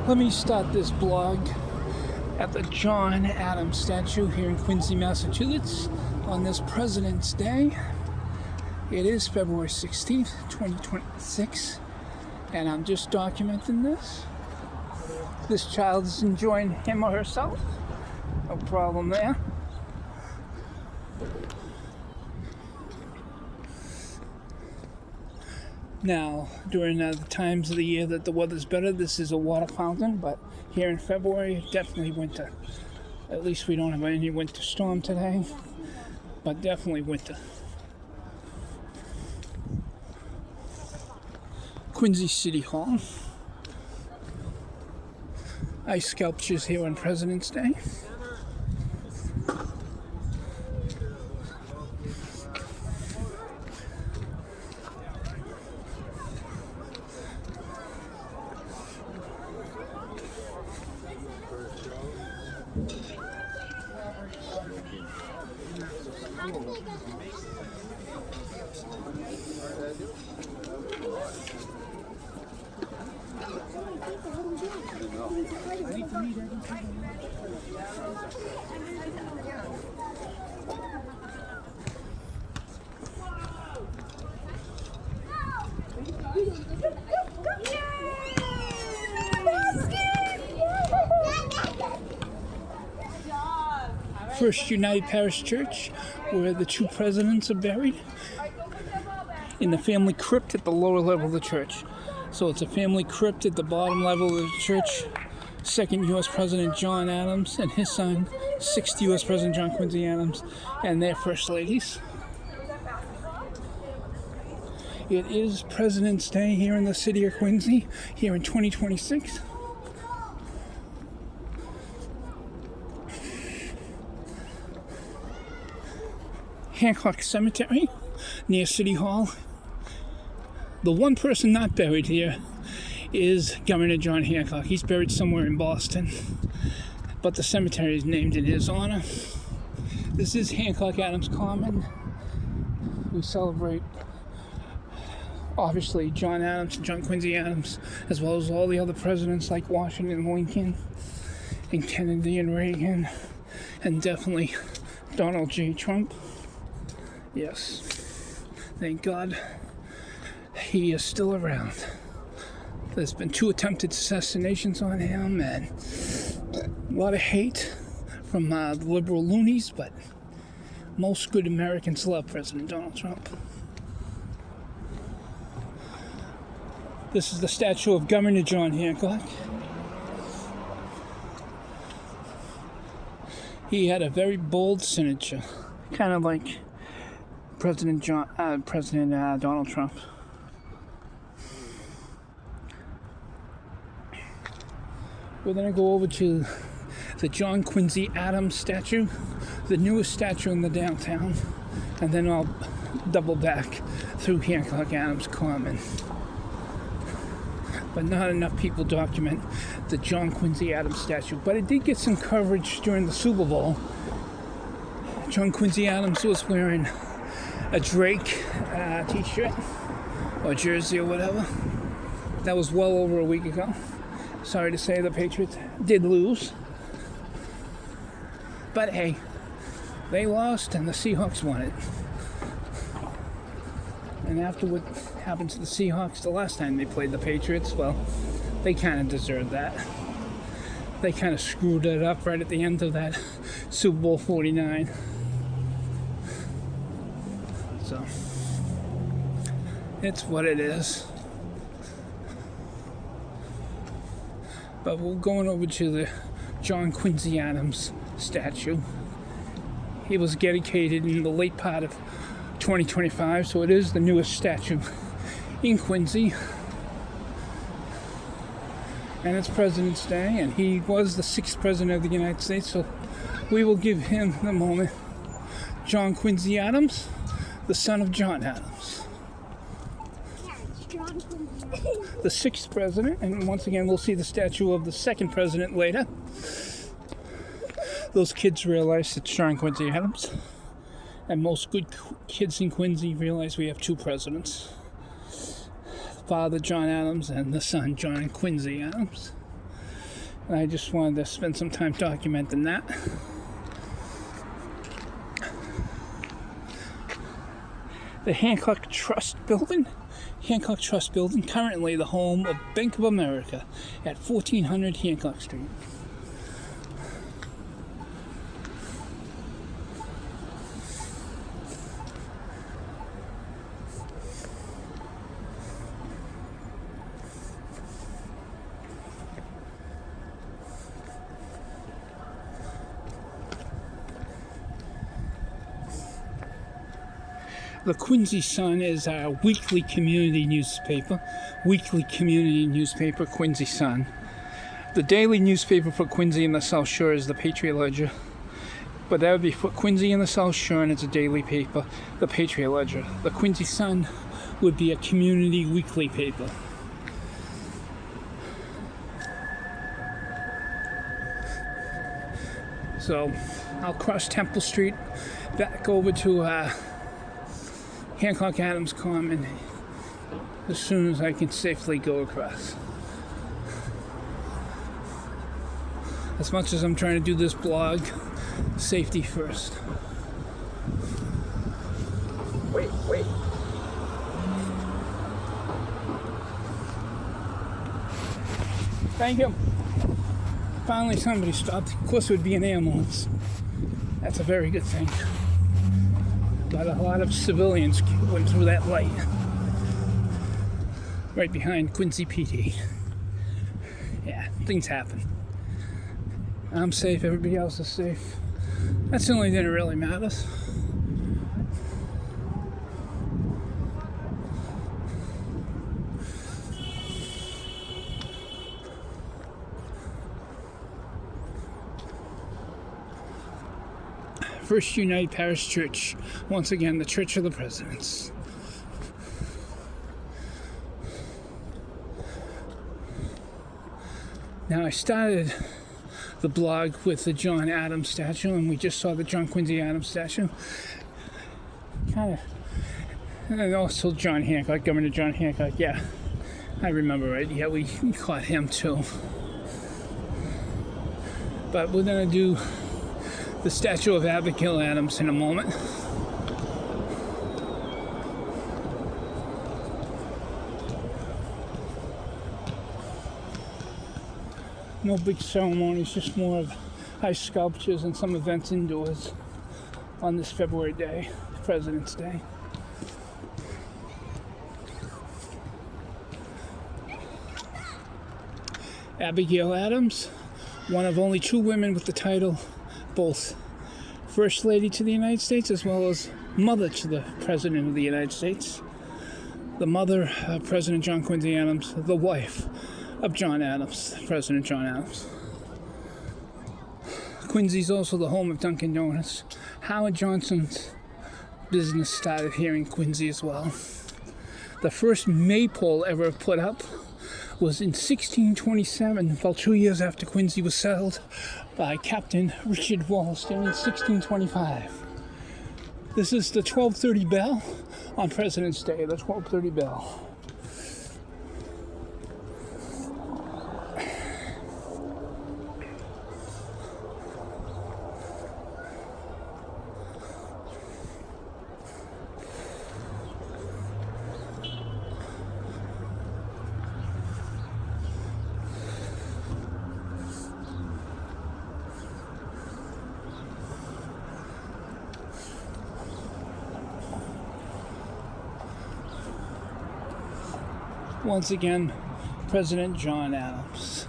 Let me start this blog at the John Adams statue here in Quincy, Massachusetts on this President's Day. It is February 16th, 2026, and I'm just documenting this. This child is enjoying him or herself. No problem there. Now, during the times of the year that the weather's better, this is a water fountain, but here in February, definitely winter. At least we don't have any winter storm today, but definitely winter. Quincy City Hall. Ice sculptures here on President's Day. First United Parish Church, where the two presidents are buried, in the family crypt at the lower level of the church. So it's a family crypt at the bottom level of the church. Second U.S. President John Adams and his son, 6th U.S. President John Quincy Adams, and their first ladies. It is President's Day here in the city of Quincy, here in 2026. Hancock Cemetery near City Hall. The one person not buried here is Governor John Hancock. He's buried somewhere in Boston, but the cemetery is named in his honor. This is Hancock Adams Common. We celebrate, obviously, John Adams and John Quincy Adams, as well as all the other presidents like Washington, Lincoln, and Kennedy and Reagan, and definitely Donald J. Trump. Yes, thank God he is still around. There's been 2 attempted assassinations on him and a lot of hate from the liberal loonies, but most good Americans love President Donald Trump. This is the statue of Governor John Hancock. He had a very bold signature, kind of like President Donald Trump. We're going to go over to the John Quincy Adams statue, the newest statue in the downtown, and then I'll double back through Hancock Adams Common. But not enough people document the John Quincy Adams statue. But it did get some coverage during the Super Bowl. John Quincy Adams was wearing a Drake t-shirt or jersey or whatever. That was well over a week ago. Sorry to say the Patriots did lose. But hey, they lost and the Seahawks won it. And after what happened to the Seahawks the last time they played the Patriots, well, they kind of deserved that. They kind of screwed it up right at the end of that Super Bowl 49. So, it's what it is. But we're going over to the John Quincy Adams statue. He was dedicated in the late part of 2025, so it is the newest statue in Quincy. And it's President's Day, and he was the 6th President of the United States, so we will give him the moment. John Quincy Adams, the son of John Adams. The 6th president, and once again we'll see the statue of the 2nd president later. Those kids realize it's John Quincy Adams, and most good kids in Quincy realize we have 2 presidents. Father John Adams and the son John Quincy Adams. And I just wanted to spend some time documenting that. The Hancock Trust Building. Hancock Trust Building, currently the home of Bank of America at 1400 Hancock Street. The Quincy Sun is our weekly community newspaper. Quincy Sun. The daily newspaper for Quincy and the South Shore is the Patriot Ledger. But that would be for Quincy and the South Shore, and it's a daily paper, the Patriot Ledger. The Quincy Sun would be a community weekly paper. So I'll cross Temple Street back over to Hancock Adams Common as soon as I can safely go across. As much as I'm trying to do this blog, safety first. Wait. Thank you. Finally somebody stopped. Of course it would be an ambulance. That's a very good thing. But a lot of civilians went through that light. Right behind Quincy PD. Yeah, things happen. I'm safe, everybody else is safe. That's the only thing that really matters. First United Parish Church, once again, the Church of the Presidents. Now, I started the blog with the John Adams statue, and we just saw the John Quincy Adams statue. And also John Hancock, Governor John Hancock, yeah, I remember right, yeah, we caught him too. But we're gonna do the statue of Abigail Adams in a moment. No big ceremonies, just more of ice sculptures and some events indoors on this February day, President's Day. Abigail Adams, one of only two women with the title both First Lady to the United States as well as Mother to the President of the United States. The mother of President John Quincy Adams, the wife of John Adams, President John Adams. Quincy's also the home of Dunkin' Donuts. Howard Johnson's business started here in Quincy as well. The first maypole ever put up was in 1627, about 2 years after Quincy was settled by Captain Richard Wollaston in 1625. This is the 12:30 bell on President's Day, the 12:30 bell. Once again, President John Adams.